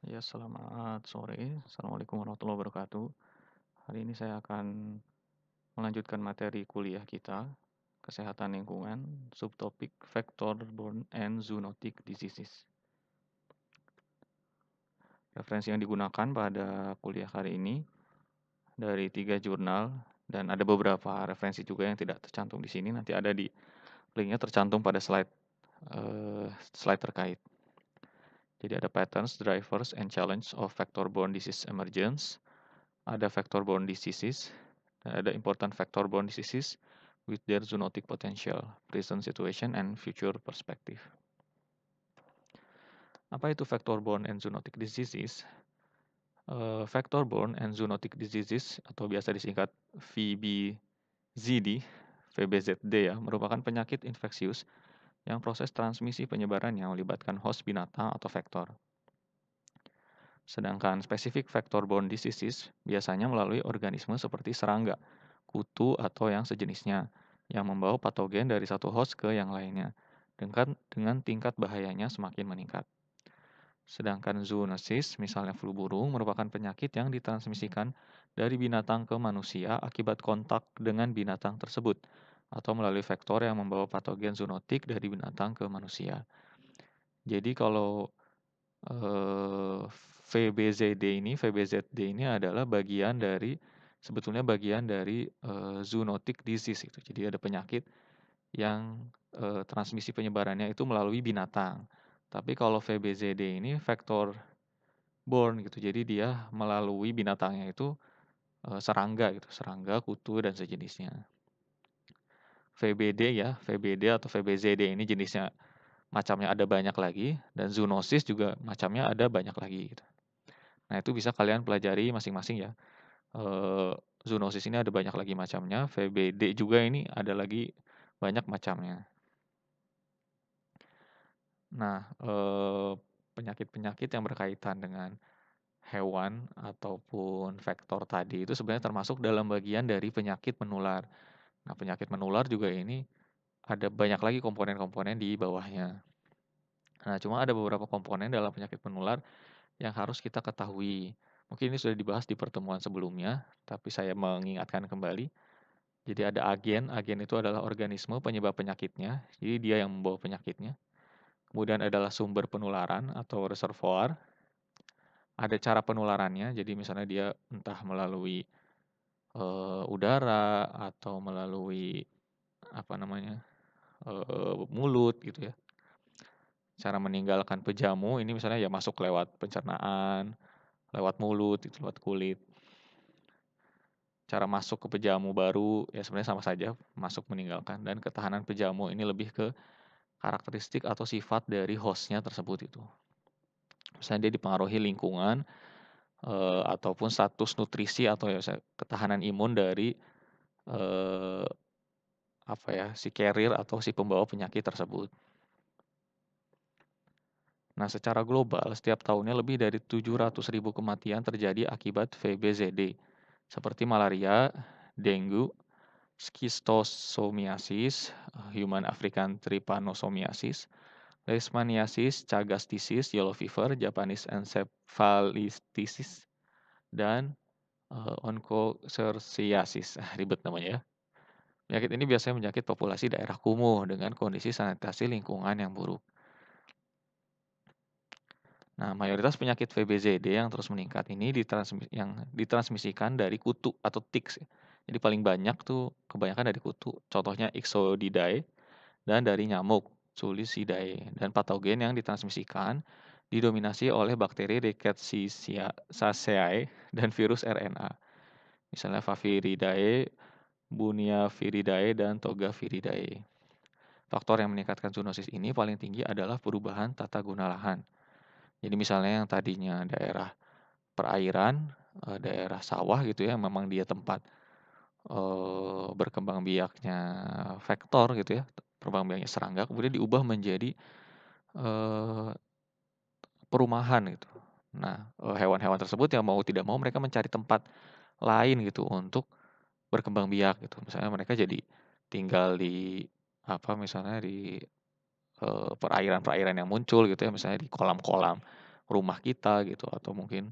Ya, selamat sore. Assalamualaikum warahmatullahi wabarakatuh. Hari ini saya akan melanjutkan materi kuliah kita, Kesehatan Lingkungan, subtopik Vector-borne and Zoonotic Diseases. Referensi yang digunakan pada kuliah hari ini dari 3 jurnal, dan ada beberapa referensi juga yang tidak tercantum di sini. Nanti ada di linknya tercantum pada slide terkait. Jadi ada patterns, drivers, and challenge of vector-borne disease emergence. Ada vector-borne diseases, dan ada important vector-borne diseases with their zoonotic potential, present situation, and future perspective. Apa itu vector-borne and zoonotic diseases? Vector-borne and zoonotic diseases, atau biasa disingkat VBZD, VBZD ya, merupakan penyakit infeksius yang proses transmisi penyebarannya melibatkan host binatang atau vektor. Sedangkan spesifik vector-borne diseases biasanya melalui organisme seperti serangga, kutu, atau yang sejenisnya, yang membawa patogen dari satu host ke yang lainnya, dengan tingkat bahayanya semakin meningkat. Sedangkan zoonosis, misalnya flu burung, merupakan penyakit yang ditransmisikan dari binatang ke manusia akibat kontak dengan binatang tersebut, atau melalui vektor yang membawa patogen zoonotik dari binatang ke manusia. Jadi kalau VBZD ini adalah sebetulnya bagian dari zoonotic disease gitu. Jadi ada penyakit yang transmisi penyebarannya itu melalui binatang. Tapi kalau VBZD ini vector borne gitu. Jadi dia melalui binatangnya itu serangga gitu, serangga, kutu, dan sejenisnya. VBD atau VBZD ini jenisnya macamnya ada banyak lagi, dan zoonosis juga macamnya ada banyak lagi gitu. Nah, itu bisa kalian pelajari masing-masing ya. Zoonosis ini ada banyak lagi macamnya, VBD juga ini ada lagi banyak macamnya. Nah, penyakit-penyakit yang berkaitan dengan hewan ataupun vektor tadi itu sebenarnya termasuk dalam bagian dari penyakit menular. Nah, penyakit menular juga ini ada banyak lagi komponen-komponen di bawahnya. Nah, cuma ada beberapa komponen dalam penyakit menular yang harus kita ketahui. Mungkin ini sudah dibahas di pertemuan sebelumnya, tapi saya mengingatkan kembali. Jadi ada agen itu adalah organisme penyebab penyakitnya, jadi dia yang membawa penyakitnya. Kemudian adalah sumber penularan atau reservoir. Ada cara penularannya, jadi misalnya dia entah melalui udara atau melalui mulut gitu ya. Cara meninggalkan pejamu ini misalnya ya masuk lewat pencernaan, lewat mulut, itu lewat kulit. Cara masuk ke pejamu baru ya sebenarnya sama saja, masuk meninggalkan, dan ketahanan pejamu ini lebih ke karakteristik atau sifat dari hostnya tersebut itu. Misalnya dia dipengaruhi lingkungan ataupun status nutrisi atau ya ketahanan imun dari si carrier atau si pembawa penyakit tersebut. Nah, secara global, setiap tahunnya lebih dari 700.000 kematian terjadi akibat VBZD, seperti malaria, dengue, schistosomiasis, human African trypanosomiasis, leishmaniasis, Chagas disease, yellow fever, Japanese encephalitis, dan onchocerciasis. Ribet namanya ya. Penyakit ini biasanya menyakit populasi daerah kumuh dengan kondisi sanitasi lingkungan yang buruk. Nah, mayoritas penyakit VBZD yang terus meningkat ini ditransmisikan dari kutu atau ticks. Jadi paling banyak tuh kebanyakan dari kutu. Contohnya Ixodidae, dan dari nyamuk, Zulicidae. Dan patogen yang ditransmisikan didominasi oleh bakteri Rickettsiaceae dan virus RNA. Misalnya Faviridae, Bunyaviridae, dan Togaviridae. Faktor yang meningkatkan zoonosis ini paling tinggi adalah perubahan tata guna lahan. Jadi misalnya yang tadinya daerah perairan, daerah sawah gitu ya, memang dia tempat berkembang biaknya vektor gitu ya, berkembang biaknya serangga, kemudian diubah menjadi perumahan gitu. Nah, hewan-hewan tersebut yang mau tidak mau mereka mencari tempat lain gitu untuk berkembang biak gitu. Misalnya mereka jadi tinggal di misalnya di perairan-perairan yang muncul gitu ya, misalnya di kolam-kolam. rumah kita gitu, atau mungkin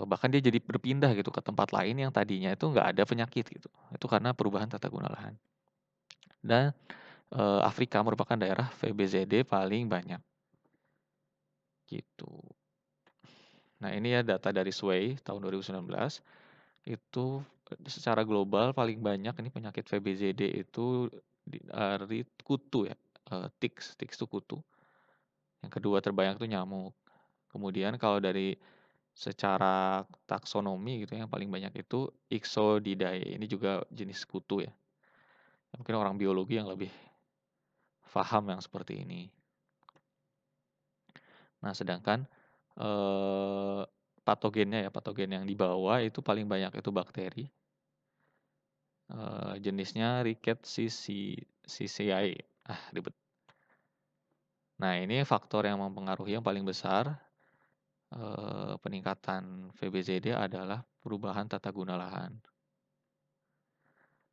bahkan dia jadi berpindah gitu ke tempat lain yang tadinya itu nggak ada penyakit gitu. Itu karena perubahan tata guna lahan. Dan Afrika merupakan daerah VBZD paling banyak gitu. Nah, ini ya data dari Sway tahun 2019. Itu secara global paling banyak ini penyakit VBZD itu dari kutu ya, ticks itu kutu. Yang kedua terbanyak itu nyamuk. Kemudian kalau dari secara taksonomi gitu yang paling banyak itu Ixodidae. Ini juga jenis kutu ya. Mungkin orang biologi yang lebih paham yang seperti ini. Nah, sedangkan patogennya ya, patogen yang dibawa itu paling banyak itu bakteri. Jenisnya Rickettsia. Ribet. Nah, ini faktor yang mempengaruhi yang paling besar peningkatan VBZD adalah perubahan tata guna lahan.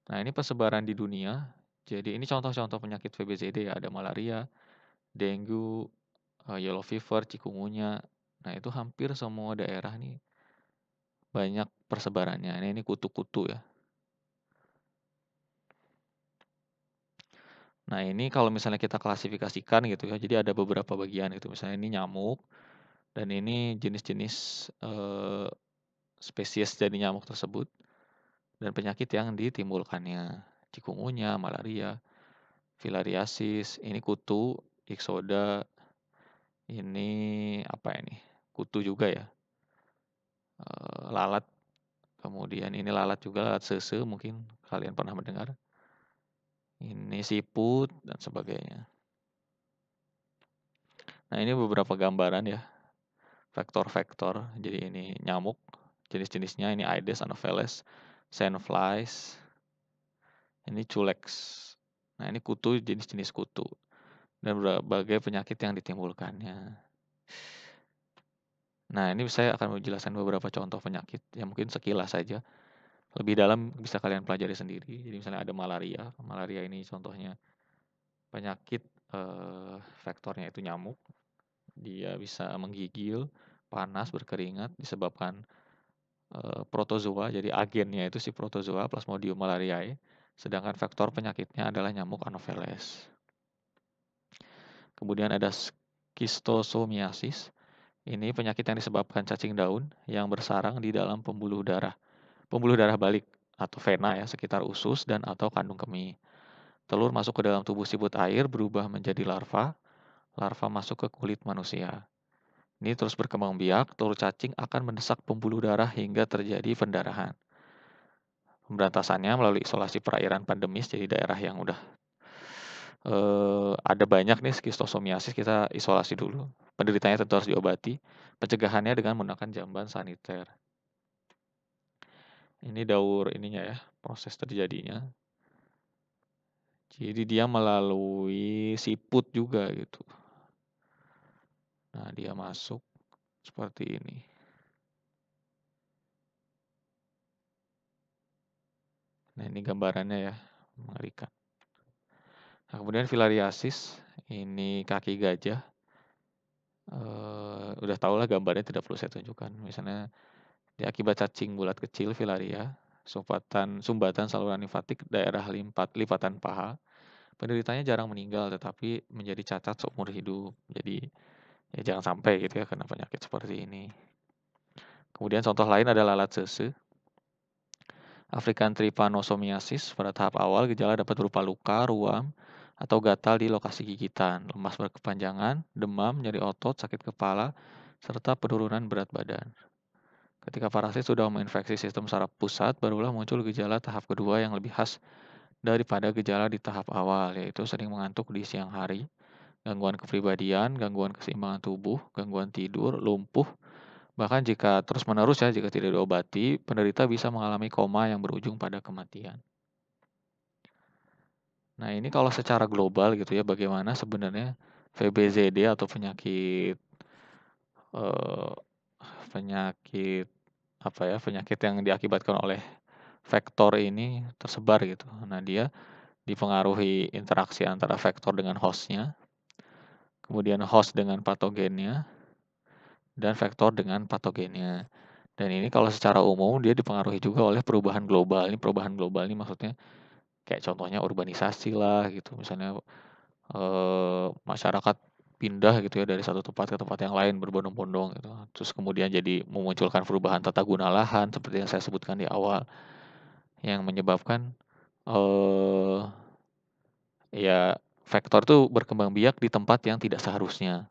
Nah, ini persebaran di dunia. Jadi ini contoh-contoh penyakit VBZD ya, ada malaria, dengue, yellow fever, chikungunya. Nah, itu hampir semua daerah nih banyak persebarannya. Ini kutu-kutu ya. Nah, ini kalau misalnya kita klasifikasikan gitu ya, jadi ada beberapa bagian gitu. Misalnya ini nyamuk, dan ini jenis-jenis spesies dari nyamuk tersebut, dan penyakit yang ditimbulkannya. Chikungunya, malaria, filariasis, ini kutu, Ixoda, ini apa ini? Kutu juga ya. Lalat, kemudian ini lalat juga, lalat sese mungkin kalian pernah mendengar. Ini siput dan sebagainya. Nah, ini beberapa gambaran ya, vektor-vektor. Jadi ini nyamuk, jenis-jenisnya ini Aedes, Anopheles, sandflies, ini culex. Nah, ini kutu, jenis-jenis kutu. Dan berbagai penyakit yang ditimbulkannya. Nah, ini saya akan menjelaskan beberapa contoh penyakit yang mungkin sekilas saja. Lebih dalam bisa kalian pelajari sendiri. Jadi misalnya ada malaria. Malaria ini contohnya penyakit vektornya itu nyamuk. Dia bisa menggigil, panas, berkeringat, disebabkan protozoa. Jadi agennya itu si protozoa Plasmodium malariae. Sedangkan vektor penyakitnya adalah nyamuk Anopheles. Kemudian ada schistosomiasis. Ini penyakit yang disebabkan cacing daun yang bersarang di dalam pembuluh darah. Pembuluh darah balik atau vena ya, sekitar usus dan atau kandung kemih. Telur masuk ke dalam tubuh siput air berubah menjadi larva. Larva masuk ke kulit manusia. Ini terus berkembang biak, telur cacing akan mendesak pembuluh darah hingga terjadi pendarahan. Pemberantasannya melalui isolasi perairan pandemis, jadi daerah yang udah ada banyak nih schistosomiasis, kita isolasi dulu. Penderitanya tentu harus diobati. Pencegahannya dengan menggunakan jamban saniter. Ini daur ininya ya, proses terjadinya. Jadi dia melalui siput juga gitu. Nah, dia masuk seperti ini. Nah, ini gambarannya ya, mengerikan. Nah, kemudian filariasis, ini kaki gajah. Udah tau lah gambarnya, tidak perlu saya tunjukkan. Misalnya dia akibat cacing bulat kecil filaria, sumbatan saluran limfatik daerah lipatan paha. Penderitanya jarang meninggal tetapi menjadi cacat seumur hidup. Jadi ya jangan sampai gitu ya kena penyakit seperti ini. Kemudian contoh lain adalah lalat sese. African trypanosomiasis, pada tahap awal gejala dapat berupa luka, ruam, atau gatal di lokasi gigitan, lemas berkepanjangan, demam, nyeri otot, sakit kepala, serta penurunan berat badan. Ketika parasit sudah menginfeksi sistem saraf pusat, barulah muncul gejala tahap kedua yang lebih khas daripada gejala di tahap awal, yaitu sering mengantuk di siang hari, gangguan kepribadian, gangguan keseimbangan tubuh, gangguan tidur, lumpuh. Bahkan jika terus-menerus ya, jika tidak diobati, penderita bisa mengalami koma yang berujung pada kematian. Nah, ini kalau secara global gitu ya, bagaimana sebenarnya VBZD atau penyakit penyakit apa ya, penyakit yang diakibatkan oleh vektor ini tersebar gitu. Nah, dia dipengaruhi interaksi antara vektor dengan hostnya, kemudian host dengan patogennya, dan vektor dengan patogennya. Dan ini kalau secara umum dia dipengaruhi juga oleh perubahan global. Ini perubahan global ini maksudnya kayak contohnya urbanisasi lah gitu. Misalnya masyarakat pindah gitu ya dari satu tempat ke tempat yang lain berbondong-bondong gitu. Terus kemudian jadi memunculkan perubahan tata guna lahan seperti yang saya sebutkan di awal yang menyebabkan eh ya vektor itu berkembang biak di tempat yang tidak seharusnya.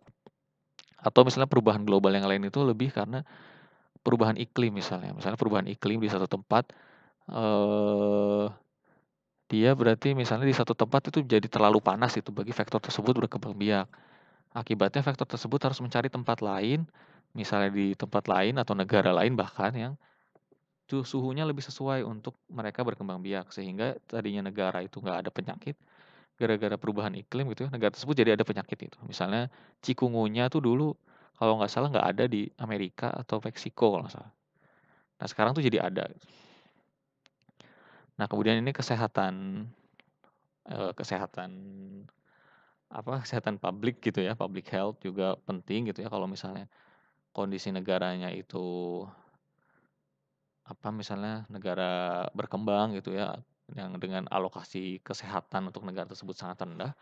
Atau misalnya perubahan global yang lain itu lebih karena perubahan iklim misalnya. Misalnya perubahan iklim di satu tempat eh dia berarti misalnya di satu tempat itu jadi terlalu panas itu bagi vektor tersebut berkembang biak. Akibatnya vektor tersebut harus mencari tempat lain, misalnya di tempat lain atau negara lain bahkan yang suhunya lebih sesuai untuk mereka berkembang biak. Sehingga tadinya negara itu nggak ada penyakit, gara-gara perubahan iklim gitu ya, negara tersebut jadi ada penyakit itu. Misalnya cikungunya tuh dulu kalau nggak salah nggak ada di Amerika atau Meksiko kalau nggak salah. Nah sekarang tuh jadi ada. Nah kemudian ini kesehatan kesehatan kesehatan publik gitu ya, public health juga penting gitu ya kalau misalnya kondisi negaranya itu misalnya negara berkembang gitu ya, yang dengan alokasi kesehatan untuk negara tersebut sangat rendah,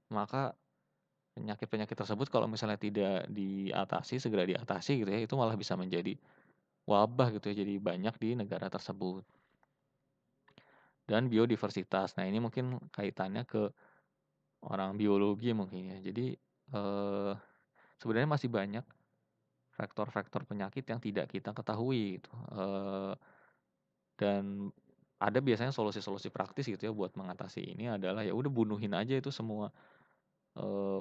maka penyakit-penyakit tersebut kalau misalnya tidak diatasi, segera diatasi gitu ya, itu malah bisa menjadi wabah gitu ya, jadi banyak di negara tersebut. Dan biodiversitas. Nah, ini mungkin kaitannya ke orang biologi mungkin ya. Jadi, sebenarnya masih banyak faktor-faktor penyakit yang tidak kita ketahui gitu. Dan ada biasanya solusi-solusi praktis gitu ya buat mengatasi ini adalah ya udah bunuhin aja itu semua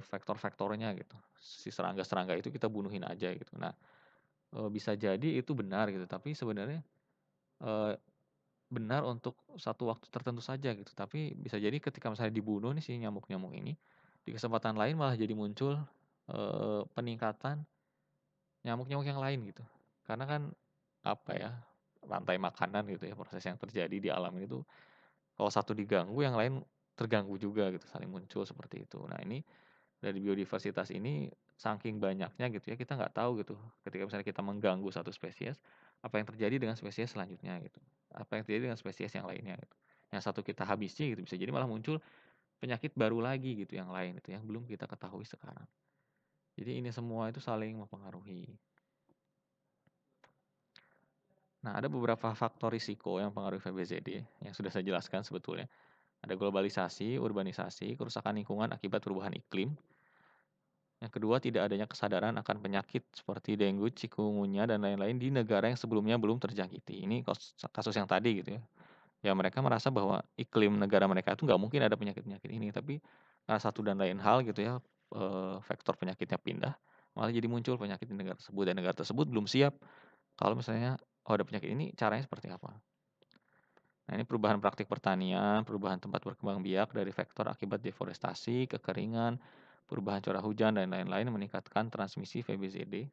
vektor-vektornya gitu. Si serangga-serangga itu kita bunuhin aja gitu. Nah, bisa jadi itu benar gitu, tapi sebenarnya eee, benar untuk satu waktu tertentu saja gitu. Tapi bisa jadi ketika misalnya dibunuh nih si nyamuk-nyamuk ini, di kesempatan lain malah jadi muncul peningkatan nyamuk-nyamuk yang lain gitu. Karena kan apa ya, rantai makanan gitu ya, proses yang terjadi di alam ini tuh kalau satu diganggu yang lain terganggu juga gitu, saling muncul seperti itu. Nah ini dari biodiversitas ini saking banyaknya gitu ya, kita nggak tahu gitu ketika misalnya kita mengganggu satu spesies, apa yang terjadi dengan spesies selanjutnya gitu. Apa yang terjadi dengan spesies yang lainnya gitu. Yang satu kita habisi gitu, bisa jadi malah muncul penyakit baru lagi gitu yang lain itu yang belum kita ketahui sekarang. Jadi ini semua itu saling mempengaruhi. Nah, ada beberapa faktor risiko yang mempengaruhi VBZD yang sudah saya jelaskan sebetulnya. Ada globalisasi, urbanisasi, kerusakan lingkungan akibat perubahan iklim. Yang kedua, tidak adanya kesadaran akan penyakit seperti dengue, chikungunya, dan lain-lain di negara yang sebelumnya belum terjangkiti. Ini kasus yang tadi gitu ya. Ya mereka merasa bahwa iklim negara mereka itu nggak mungkin ada penyakit-penyakit ini, tapi karena satu dan lain hal gitu ya, vektor penyakitnya pindah, malah jadi muncul penyakit di negara tersebut dan negara tersebut belum siap kalau misalnya, oh ada penyakit ini caranya seperti apa. Nah ini perubahan praktik pertanian, perubahan tempat berkembang biak dari vektor akibat deforestasi, kekeringan, perubahan curah hujan, dan lain-lain meningkatkan transmisi VBZD.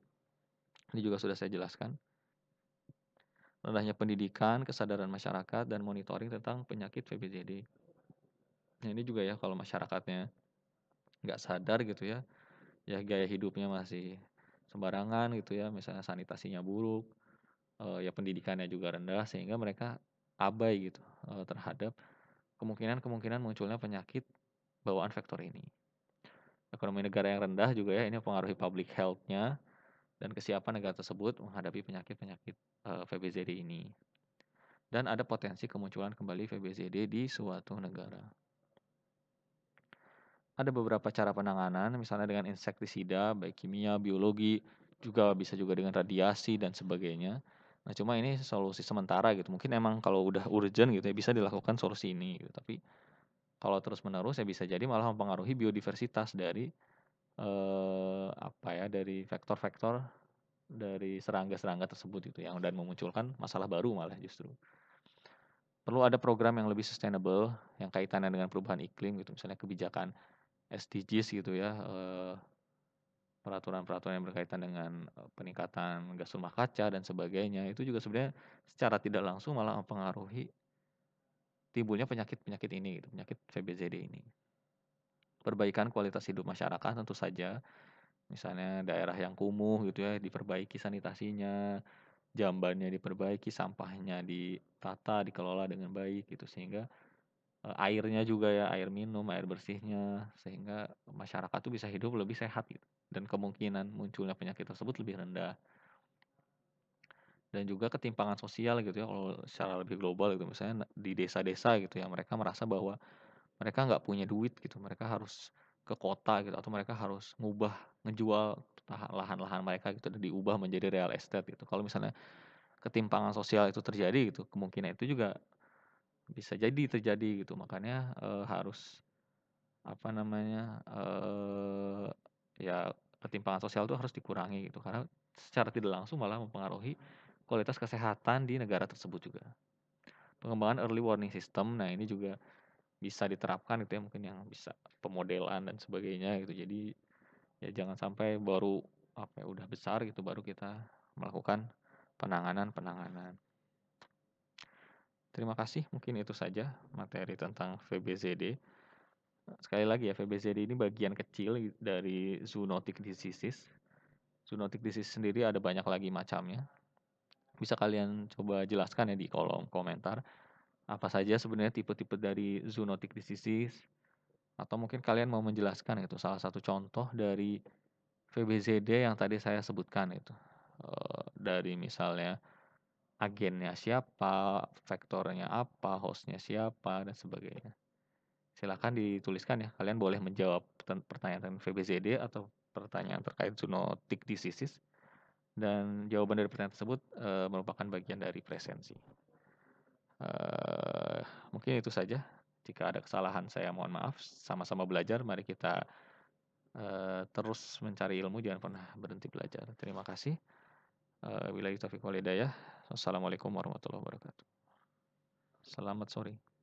Ini juga sudah saya jelaskan. Rendahnya pendidikan, kesadaran masyarakat, dan monitoring tentang penyakit VBZD. Nah ini juga ya kalau masyarakatnya nggak sadar gitu ya, ya gaya hidupnya masih sembarangan gitu ya, misalnya sanitasinya buruk, ya pendidikannya juga rendah sehingga mereka abai gitu terhadap kemungkinan-kemungkinan munculnya penyakit bawaan vektor ini. Ekonomi negara yang rendah juga ya ini mempengaruhi public health-nya dan kesiapan negara tersebut menghadapi penyakit-penyakit VBZD ini. Dan ada potensi kemunculan kembali VBZD di suatu negara. Ada beberapa cara penanganan, misalnya dengan insektisida, baik kimia, biologi, juga bisa juga dengan radiasi dan sebagainya. Nah, cuma ini solusi sementara gitu. Mungkin emang kalau udah urgent gitu ya bisa dilakukan solusi ini gitu. Tapi kalau terus-menerus ya bisa jadi malah mempengaruhi biodiversitas dari dari vektor-vektor dari serangga-serangga tersebut gitu yang dan memunculkan masalah baru malah justru. Perlu ada program yang lebih sustainable yang kaitannya dengan perubahan iklim gitu, misalnya kebijakan SDGs gitu ya, peraturan-peraturan yang berkaitan dengan peningkatan gas rumah kaca dan sebagainya, itu juga sebenarnya secara tidak langsung malah mempengaruhi timbulnya penyakit-penyakit ini gitu, penyakit VBZD ini. Perbaikan kualitas hidup masyarakat tentu saja Misalnya daerah yang kumuh gitu ya, diperbaiki sanitasinya, jambannya diperbaiki, sampahnya ditata, dikelola dengan baik gitu, sehingga, airnya juga ya, air minum, air bersihnya, sehingga masyarakat tuh bisa hidup lebih sehat gitu, dan kemungkinan munculnya penyakit tersebut lebih rendah. Dan juga ketimpangan sosial gitu ya, kalau secara lebih global gitu, misalnya di desa-desa gitu ya, mereka merasa bahwa mereka nggak punya duit gitu, mereka harus ke kota gitu, atau mereka harus ngejual lahan-lahan mereka gitu, dan diubah menjadi real estate gitu. Kalau misalnya ketimpangan sosial itu terjadi gitu, kemungkinan itu juga bisa jadi terjadi gitu. Makanya, harus apa namanya, ya ketimpangan sosial itu harus dikurangi gitu, karena secara tidak langsung malah mempengaruhi kualitas kesehatan di negara tersebut juga. Pengembangan early warning system, nah ini juga bisa diterapkan gitu ya, mungkin yang bisa pemodelan dan sebagainya gitu. Jadi, ya jangan sampai baru, apa ya, udah besar gitu baru kita melakukan penanganan-penanganan. Terima kasih, mungkin itu saja materi tentang VBZD. Sekali lagi ya, VBZD ini bagian kecil dari zoonotic diseases. Zoonotic disease sendiri ada banyak lagi macamnya. Bisa kalian coba jelaskan ya di kolom komentar, apa saja sebenarnya tipe-tipe dari zoonotic diseases, atau mungkin kalian mau menjelaskan itu salah satu contoh dari VBZD yang tadi saya sebutkan itu. Dari misalnya agennya siapa, vektornya apa, hostnya siapa, dan sebagainya. Silakan dituliskan ya, kalian boleh menjawab pertanyaan tentang VBZD atau pertanyaan terkait zoonotic diseases, dan jawaban dari pertanyaan tersebut merupakan bagian dari presensi. Mungkin itu saja. Jika ada kesalahan saya mohon maaf. Sama-sama belajar, mari kita terus mencari ilmu, jangan pernah berhenti belajar. Terima kasih. Wabillahi taufiq wal hidayah. Wassalamualaikum warahmatullahi wabarakatuh. Selamat sore.